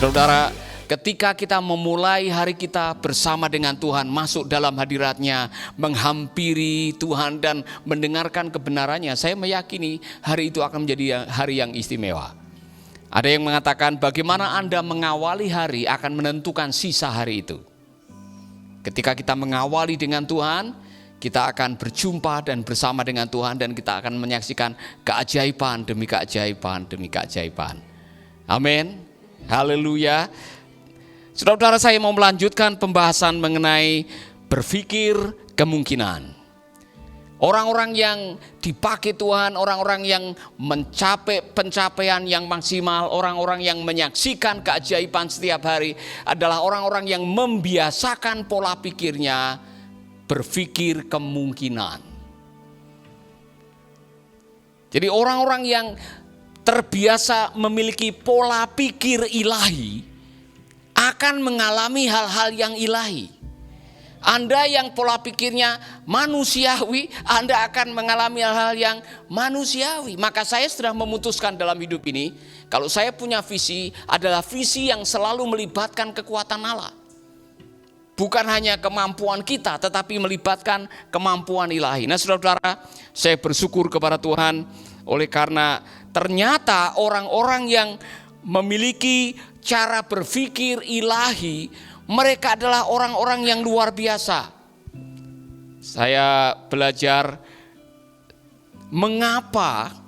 Saudara, ketika kita memulai hari kita bersama dengan Tuhan, masuk dalam hadirat-Nya, menghampiri Tuhan dan mendengarkan kebenarannya, saya meyakini hari itu akan menjadi hari yang istimewa. Ada yang mengatakan bagaimana Anda mengawali hari akan menentukan sisa hari itu. Ketika kita mengawali dengan Tuhan, kita akan berjumpa dan bersama dengan Tuhan, dan kita akan menyaksikan keajaiban demi keajaiban demi keajaiban. Amin. Haleluya. Saudara-saudara, saya mau melanjutkan pembahasan mengenai berpikir kemungkinan. Orang-orang yang dipakai Tuhan, orang-orang yang mencapai pencapaian yang maksimal, orang-orang yang menyaksikan keajaiban setiap hari adalah orang-orang yang membiasakan pola pikirnya berpikir kemungkinan. Jadi orang-orang yang terbiasa memiliki pola pikir ilahi akan mengalami hal-hal yang ilahi. Anda yang pola pikirnya manusiawi, Anda akan mengalami hal-hal yang manusiawi. Maka saya sudah memutuskan dalam hidup ini, kalau saya punya visi, adalah visi yang selalu melibatkan kekuatan Allah. Bukan hanya kemampuan kita, tetapi melibatkan kemampuan ilahi. Nah saudara-saudara, saya bersyukur kepada Tuhan oleh karena ternyata orang-orang yang memiliki cara berpikir ilahi, mereka adalah orang-orang yang luar biasa. Saya belajar mengapa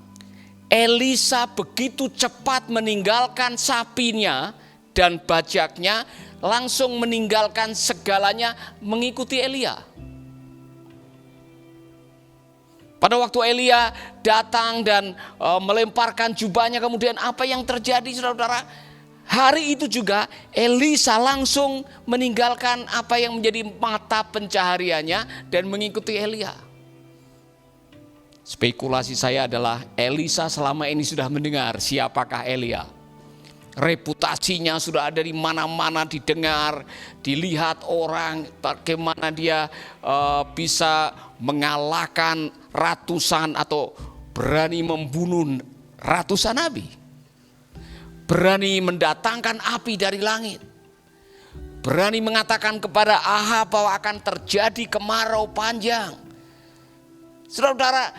Elisa begitu cepat meninggalkan sapinya dan bajaknya, langsung meninggalkan segalanya mengikuti Elia. Pada waktu Elia datang dan melemparkan jubahnya, kemudian apa yang terjadi saudara-saudara? Hari itu juga Elisa langsung meninggalkan apa yang menjadi mata pencahariannya dan mengikuti Elia. Spekulasi saya adalah Elisa selama ini sudah mendengar siapakah Elia. Reputasinya sudah ada di mana-mana didengar, dilihat orang bagaimana dia bisa mengalahkan ratusan atau berani membunuh ratusan nabi. Berani mendatangkan api dari langit. Berani mengatakan kepada Ahab bahwa akan terjadi kemarau panjang. Saudara-saudara,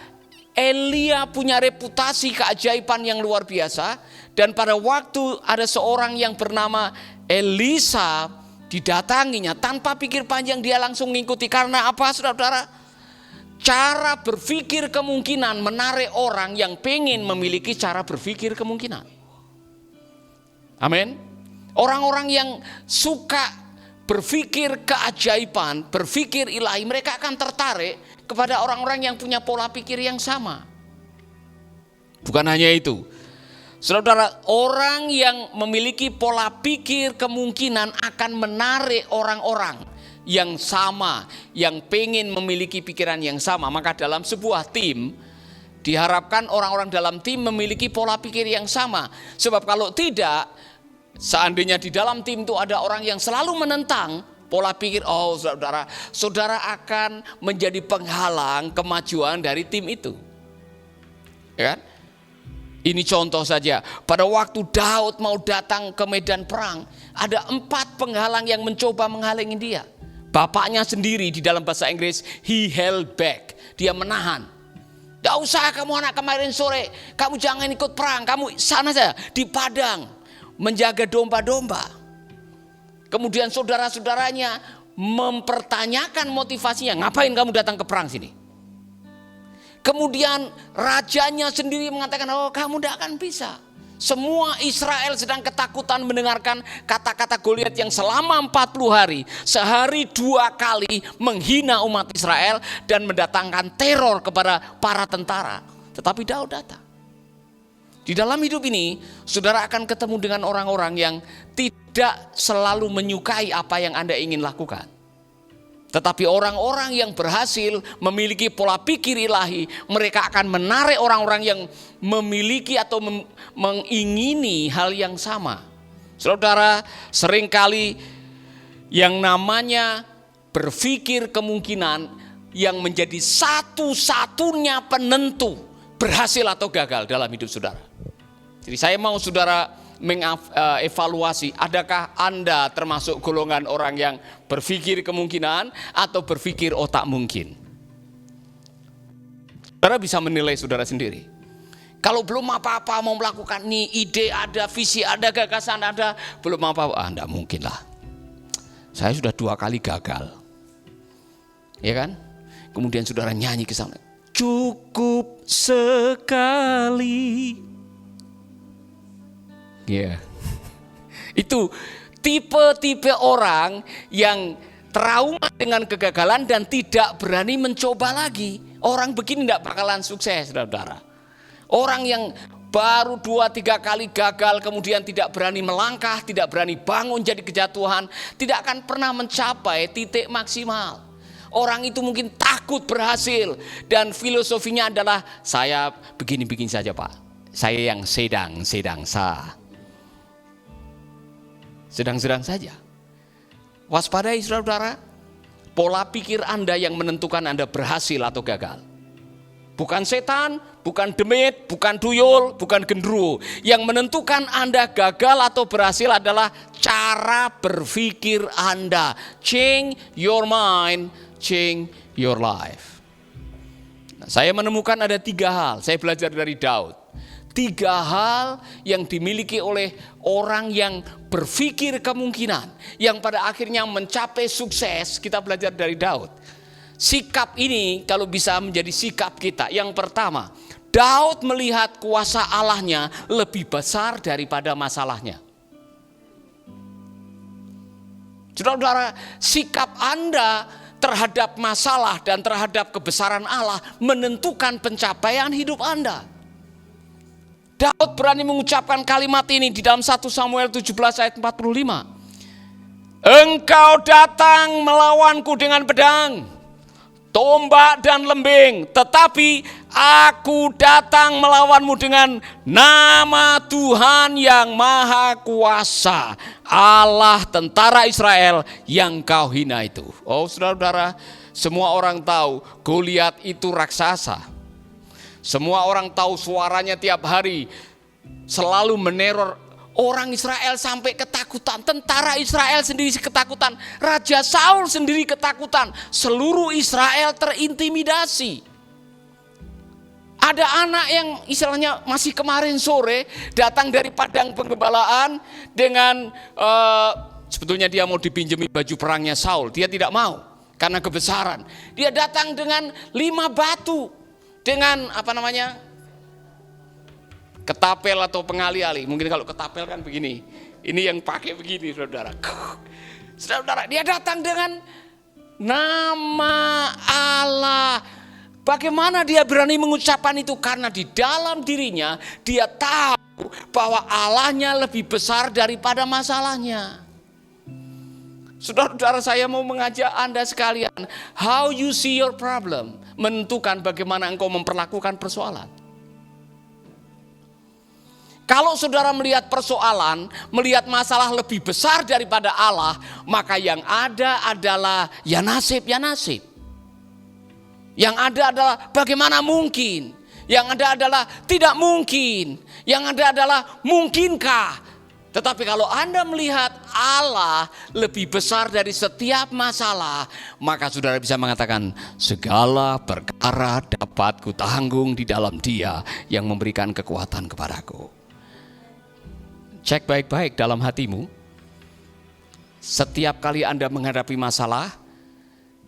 Elia punya reputasi keajaiban yang luar biasa. Dan pada waktu ada seorang yang bernama Elisa didatanginya, tanpa pikir panjang dia langsung mengikuti. Karena apa saudara-saudara? Cara berpikir kemungkinan menarik orang yang pengen memiliki cara berpikir kemungkinan. Amin. Orang-orang yang suka berpikir keajaiban, berpikir ilahi, mereka akan tertarik kepada orang-orang yang punya pola pikir yang sama. Bukan hanya itu, saudara, orang yang memiliki pola pikir kemungkinan akan menarik orang-orang yang sama, yang pengen memiliki pikiran yang sama. Maka dalam sebuah tim diharapkan orang-orang dalam tim memiliki pola pikir yang sama. Sebab kalau tidak, seandainya di dalam tim itu ada orang yang selalu menentang pola pikir, oh saudara akan menjadi penghalang kemajuan dari tim itu. Ya kan? Ini contoh saja, pada waktu Daud mau datang ke medan perang, ada 4 penghalang yang mencoba menghalangi dia. Bapaknya sendiri di dalam bahasa Inggris, he held back, dia menahan. Gak usah kamu anak kemarin sore, kamu jangan ikut perang, kamu sana saja di padang menjaga domba-domba. Kemudian saudara-saudaranya mempertanyakan motivasinya, ngapain kamu datang ke perang sini? Kemudian rajanya sendiri mengatakan, oh kamu tidak akan bisa. Semua Israel sedang ketakutan mendengarkan kata-kata Goliat yang selama 40 hari, sehari 2 kali menghina umat Israel dan mendatangkan teror kepada para tentara. Tetapi Daud datang. Di dalam hidup ini, saudara akan ketemu dengan orang-orang yang tidak selalu menyukai apa yang Anda ingin lakukan. Tetapi orang-orang yang berhasil memiliki pola pikir ilahi, mereka akan menarik orang-orang yang memiliki atau mengingini hal yang sama. Saudara, seringkali yang namanya berpikir kemungkinan yang menjadi satu-satunya penentu berhasil atau gagal dalam hidup saudara. Jadi saya mau saudara mengevaluasi, adakah Anda termasuk golongan orang yang berpikir kemungkinan atau berpikir otak mungkin? Saudara bisa menilai saudara sendiri. Kalau belum apa-apa mau melakukan nih, ide ada, visi ada, gagasan ada, belum apa-apa, enggak mungkin lah. Saya sudah 2 kali gagal. Ya kan? Kemudian saudara nyanyi ke sana, cukup sekali. Ya. Itu tipe-tipe orang yang trauma dengan kegagalan dan tidak berani mencoba lagi. Orang begini tidak bakalan sukses, saudara. Orang yang baru 2-3 kali gagal, kemudian tidak berani melangkah, tidak berani bangun jadi kejatuhan, tidak akan pernah mencapai titik maksimal. Orang itu mungkin takut berhasil dan filosofinya adalah saya begini-begini saja Pak. Saya yang sedang saja. Waspadai saudara, pola pikir Anda yang menentukan Anda berhasil atau gagal. Bukan setan, bukan demit, bukan tuyul, bukan gendruwo. Yang menentukan Anda gagal atau berhasil adalah cara berpikir Anda. Change your mind, change your life. Nah, saya menemukan ada 3 hal. Saya belajar dari Daud. 3 hal yang dimiliki oleh orang yang berpikir kemungkinan, yang pada akhirnya mencapai sukses. Kita belajar dari Daud. Sikap ini kalau bisa menjadi sikap kita. Yang pertama, Daud melihat kuasa Allahnya lebih besar daripada masalahnya. Saudara-saudara, sikap Anda terhadap masalah dan terhadap kebesaran Allah menentukan pencapaian hidup Anda. Daud berani mengucapkan kalimat ini di dalam 1 Samuel 17 ayat 45. Engkau datang melawanku dengan pedang, tombak dan lembing, tetapi aku datang melawanmu dengan nama Tuhan yang Maha Kuasa, Allah tentara Israel yang kau hina itu. Oh saudara-saudara, semua orang tahu Goliat itu raksasa. Semua orang tahu suaranya tiap hari selalu meneror orang Israel sampai ketakutan. Tentara Israel sendiri ketakutan. Raja Saul sendiri ketakutan. Seluruh Israel terintimidasi. Ada anak yang istilahnya masih kemarin sore datang dari padang penggembalaan dengan sebetulnya dia mau dipinjami baju perangnya Saul. Dia tidak mau karena kebesaran. Dia datang dengan 5 batu. Dengan ketapel atau pengali-ali. Mungkin kalau ketapel kan begini. Ini yang pakai begini saudara. Saudara, dia datang dengan nama Allah. Bagaimana dia berani mengucapkan itu? Karena di dalam dirinya dia tahu bahwa Allahnya lebih besar daripada masalahnya. Saudara-saudara, saya mau mengajak Anda sekalian, how you see your problem menentukan bagaimana engkau memperlakukan persoalan. Kalau saudara melihat persoalan, melihat masalah lebih besar daripada Allah, maka yang ada adalah ya nasib, ya nasib. Yang ada adalah bagaimana mungkin. Yang ada adalah tidak mungkin. Yang ada adalah mungkinkah. Tetapi kalau Anda melihat Allah lebih besar dari setiap masalah, maka saudara bisa mengatakan segala perkara dapat kutanggung di dalam Dia yang memberikan kekuatan kepadaku. Cek baik-baik dalam hatimu. Setiap kali Anda menghadapi masalah,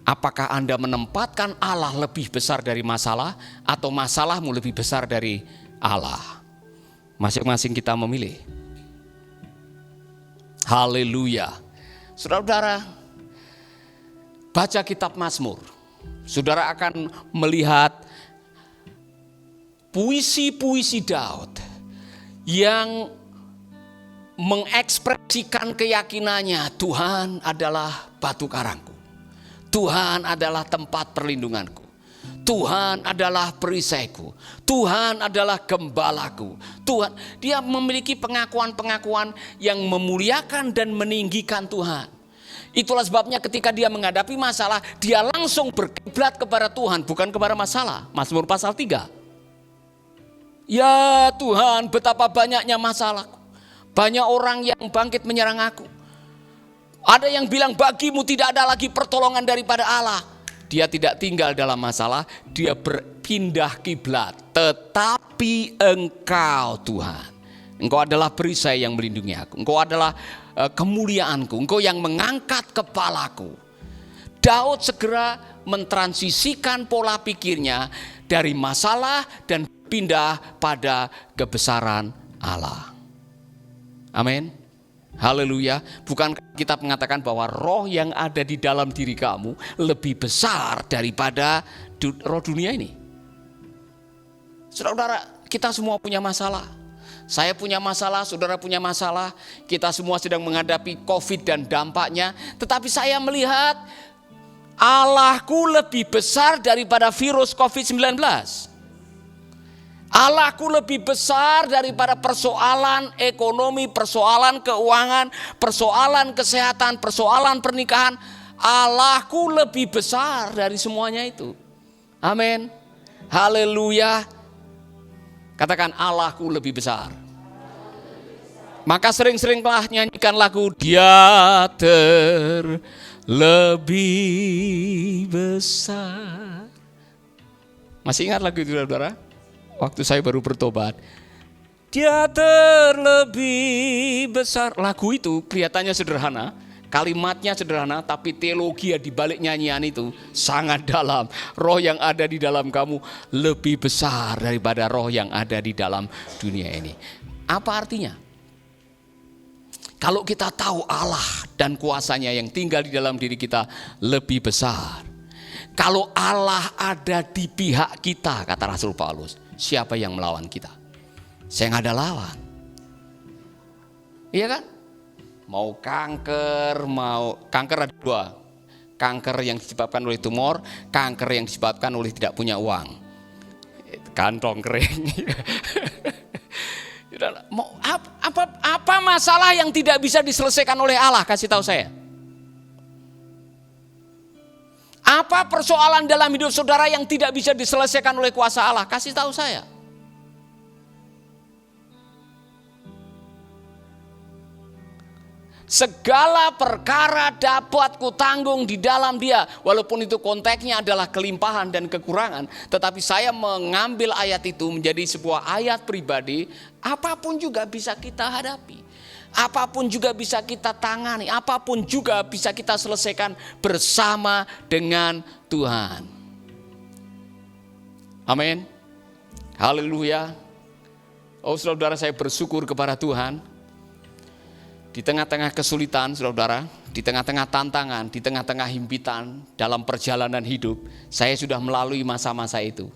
apakah Anda menempatkan Allah lebih besar dari masalah atau masalahmu lebih besar dari Allah? Masing-masing kita memilih. Haleluya. Saudara-saudara, baca kitab Mazmur. Saudara akan melihat puisi-puisi Daud yang mengekspresikan keyakinannya, Tuhan adalah batu karangku. Tuhan adalah tempat perlindunganku. Tuhan adalah perisaiku. Tuhan adalah gembalaku. Tuhan, dia memiliki pengakuan-pengakuan yang memuliakan dan meninggikan Tuhan. Itulah sebabnya ketika dia menghadapi masalah, dia langsung berkiblat kepada Tuhan, bukan kepada masalah. Mazmur pasal 3. Ya Tuhan, betapa banyaknya masalahku. Banyak orang yang bangkit menyerang aku. Ada yang bilang bagimu tidak ada lagi pertolongan daripada Allah. Dia tidak tinggal dalam masalah, dia berpindah kiblat. Tetapi Engkau Tuhan, Engkau adalah perisai yang melindungi aku. Engkau adalah kemuliaanku, Engkau yang mengangkat kepalaku. Daud segera mentransisikan pola pikirnya dari masalah dan pindah pada kebesaran Allah. Amin. Haleluya. Bukan kita mengatakan bahwa roh yang ada di dalam diri kamu lebih besar daripada roh dunia ini? Saudara-saudara, kita semua punya masalah. Saya punya masalah, saudara punya masalah. Kita semua sedang menghadapi COVID dan dampaknya. Tetapi saya melihat Allahku lebih besar daripada virus COVID-19. Allahku lebih besar daripada persoalan ekonomi, persoalan keuangan, persoalan kesehatan, persoalan pernikahan. Allahku lebih besar dari semuanya itu. Amin. Haleluya. Katakan, Allahku lebih besar. Maka sering-seringlah nyanyikan lagu Dia terlebih besar. Masih ingat lagu itu, saudara? Waktu saya baru bertobat, Dia terlebih besar. Lagu itu kelihatannya sederhana, kalimatnya sederhana, tapi teologi di balik nyanyian itu sangat dalam. Roh yang ada di dalam kamu lebih besar daripada roh yang ada di dalam dunia ini. Apa artinya? Kalau kita tahu Allah dan kuasanya yang tinggal di dalam diri kita lebih besar. Kalau Allah ada di pihak kita, kata Rasul Paulus, siapa yang melawan kita? Saya nggak ada lawan. Iya kan? Mau kanker ada dua. Kanker yang disebabkan oleh tumor, kanker yang disebabkan oleh tidak punya uang. Kantong kering. Apa masalah yang tidak bisa diselesaikan oleh Allah? Kasih tahu saya. Apa persoalan dalam hidup saudara yang tidak bisa diselesaikan oleh kuasa Allah? Kasih tahu saya. Segala perkara dapat kutanggung di dalam Dia. Walaupun itu konteksnya adalah kelimpahan dan kekurangan. Tetapi saya mengambil ayat itu menjadi sebuah ayat pribadi. Apapun juga bisa kita hadapi. Apapun juga bisa kita tangani, apapun juga bisa kita selesaikan bersama dengan Tuhan. Amin. Haleluya. Oh saudara, saya bersyukur kepada Tuhan. Di tengah-tengah kesulitan saudara, di tengah-tengah tantangan, di tengah-tengah himpitan dalam perjalanan hidup, saya sudah melalui masa-masa itu.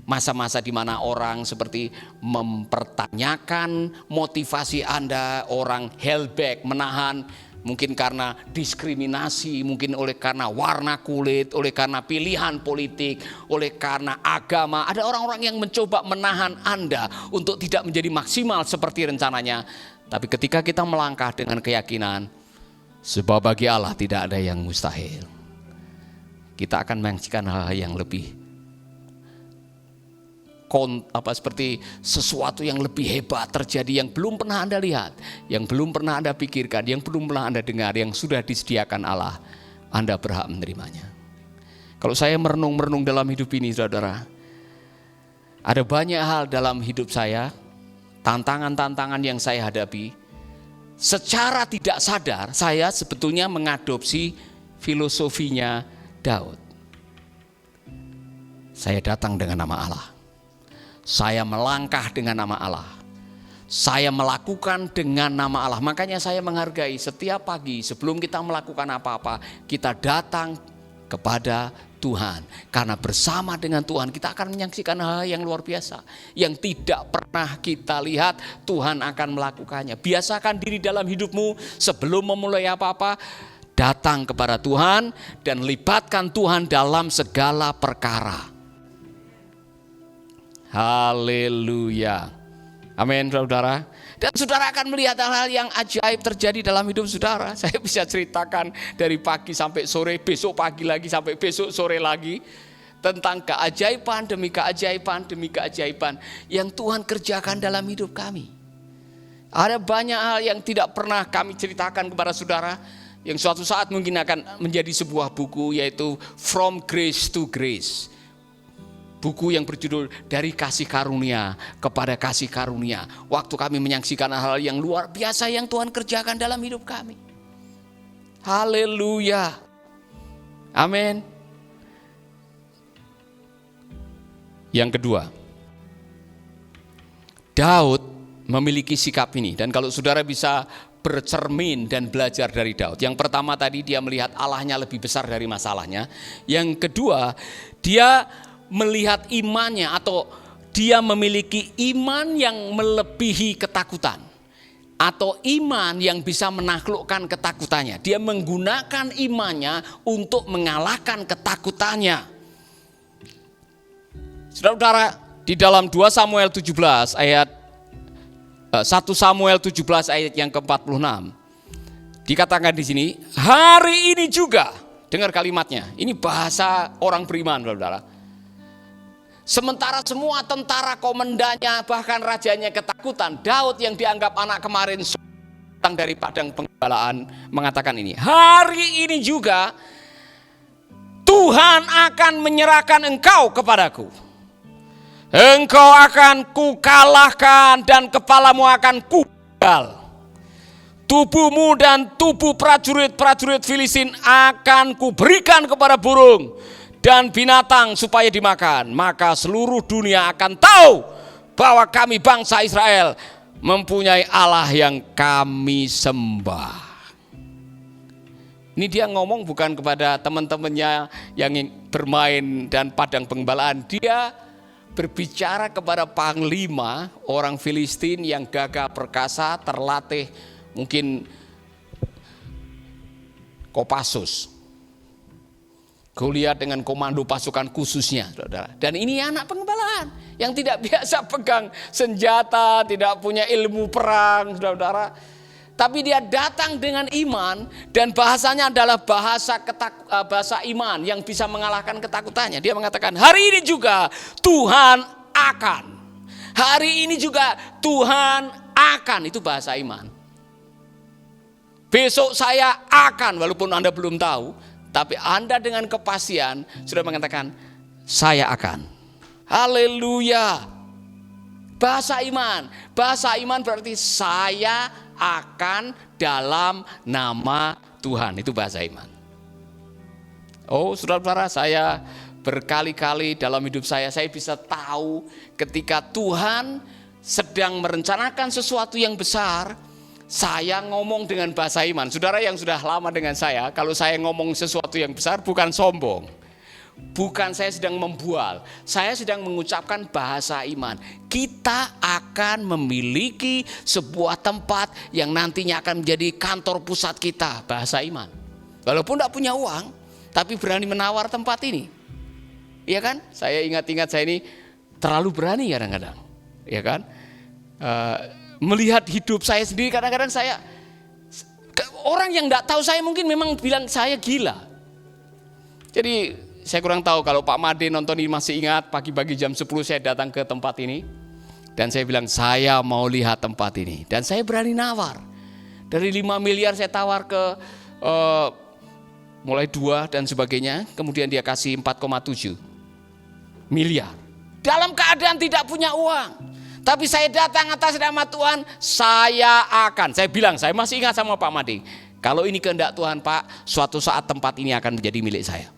Masa-masa di mana orang seperti mempertanyakan motivasi Anda, orang held back, menahan, mungkin karena diskriminasi, mungkin karena warna kulit, oleh karena pilihan politik, oleh karena agama. Ada orang-orang yang mencoba menahan Anda untuk tidak menjadi maksimal seperti rencananya. Tapi ketika kita melangkah dengan keyakinan, sebab bagi Allah tidak ada yang mustahil, kita akan menyaksikan hal-hal yang lebih seperti sesuatu yang lebih hebat terjadi yang belum pernah Anda lihat, yang belum pernah Anda pikirkan, yang belum pernah Anda dengar, yang sudah disediakan Allah. Anda berhak menerimanya. Kalau saya merenung-merenung dalam hidup ini saudara, ada banyak hal dalam hidup saya, tantangan-tantangan yang saya hadapi. Secara tidak sadar saya sebetulnya mengadopsi filosofinya Daud. Saya datang dengan nama Allah. Saya melangkah dengan nama Allah. Saya melakukan dengan nama Allah. Makanya saya menghargai setiap pagi sebelum kita melakukan apa-apa, kita datang kepada Tuhan. Karena bersama dengan Tuhan kita akan menyaksikan hal yang luar biasa. Yang tidak pernah kita lihat, Tuhan akan melakukannya. Biasakan diri dalam hidupmu sebelum memulai apa-apa, datang kepada Tuhan dan libatkan Tuhan dalam segala perkara. Haleluya. Amin saudara. Dan saudara akan melihat hal-hal yang ajaib terjadi dalam hidup saudara. Saya bisa ceritakan dari pagi sampai sore, besok pagi lagi sampai besok sore lagi. tentang keajaiban demi keajaiban demi keajaiban yang Tuhan kerjakan dalam hidup kami. Ada banyak hal yang tidak pernah kami ceritakan kepada saudara, yang suatu saat mungkin akan menjadi sebuah buku, yaitu From Grace to Grace. Buku yang berjudul Dari Kasih Karunia kepada Kasih Karunia. Waktu kami menyaksikan hal yang luar biasa yang Tuhan kerjakan dalam hidup kami. Haleluya. Amin. Yang kedua, Daud memiliki sikap ini. Dan kalau saudara bisa bercermin dan belajar dari Daud. Yang pertama tadi dia melihat Allahnya lebih besar dari masalahnya. Yang kedua, dia melihat imannya, atau dia memiliki iman yang melebihi ketakutan, atau iman yang bisa menaklukkan ketakutannya. Dia menggunakan imannya untuk mengalahkan ketakutannya. Saudara-saudara, di dalam 2 Samuel 17 ayat 1 Samuel 17 ayat yang ke-46 dikatakan di sini, hari ini juga, dengar kalimatnya, ini bahasa orang beriman, saudara. Sementara semua tentara, komandannya, bahkan rajanya ketakutan, Daud yang dianggap anak kemarin datang dari padang penggembalaan mengatakan ini, hari ini juga Tuhan akan menyerahkan engkau kepadaku. Engkau akan kukalahkan dan kepalamu akan kupenggal. Tubuhmu dan tubuh prajurit-prajurit Filistin akan kuberikan kepada burung dan binatang supaya dimakan. Maka seluruh dunia akan tahu bahwa kami bangsa Israel mempunyai Allah yang kami sembah. Ini dia ngomong bukan kepada teman-temannya yang bermain dan padang penggembalaan. Dia berbicara kepada panglima orang Filistin yang gagah perkasa, terlatih, mungkin Kopassus, Goliat dengan komando pasukan khususnya, saudara. Dan ini anak penggembalaan yang tidak biasa pegang senjata, tidak punya ilmu perang, saudara. Tapi dia datang dengan iman, dan bahasanya adalah bahasa iman yang bisa mengalahkan ketakutannya. Dia mengatakan, hari ini juga Tuhan akan. Hari ini juga Tuhan akan, itu bahasa iman. Besok saya akan, walaupun Anda belum tahu, tapi Anda dengan kepastian sudah mengatakan, saya akan. Haleluya. Bahasa iman. Bahasa iman berarti saya akan dalam nama Tuhan. Itu bahasa iman. Oh, saudara-saudara, saya berkali-kali dalam hidup saya bisa tahu ketika Tuhan sedang merencanakan sesuatu yang besar, saya ngomong dengan bahasa iman. Saudara yang sudah lama dengan saya, kalau saya ngomong sesuatu yang besar bukan sombong. Bukan saya sedang membual, saya sedang mengucapkan bahasa iman. Kita akan memiliki sebuah tempat yang nantinya akan menjadi kantor pusat kita, bahasa iman. Walaupun tidak punya uang, tapi berani menawar tempat ini. Iya kan? Saya ingat-ingat saya ini terlalu berani kadang-kadang. Iya kan? Melihat hidup saya sendiri, kadang-kadang saya, orang yang tidak tahu saya mungkin memang bilang saya gila. Jadi saya kurang tahu kalau Pak Made nonton ini masih ingat, pagi-pagi jam 10 saya datang ke tempat ini. Dan saya bilang, saya mau lihat tempat ini. Dan saya berani nawar. Dari 5 miliar saya tawar ke mulai 2 dan sebagainya. Kemudian dia kasih 4,7 miliar. Dalam keadaan tidak punya uang. Tapi saya datang atas nama Tuhan, saya akan. Saya bilang, saya masih ingat sama Pak Made. Kalau ini kehendak Tuhan Pak, suatu saat tempat ini akan menjadi milik saya.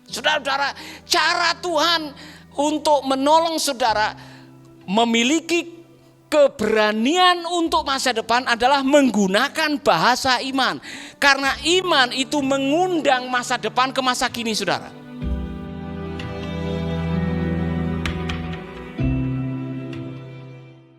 Saudara-saudara, cara Tuhan untuk menolong saudara memiliki keberanian untuk masa depan adalah menggunakan bahasa iman. Karena iman itu mengundang masa depan ke masa kini, saudara.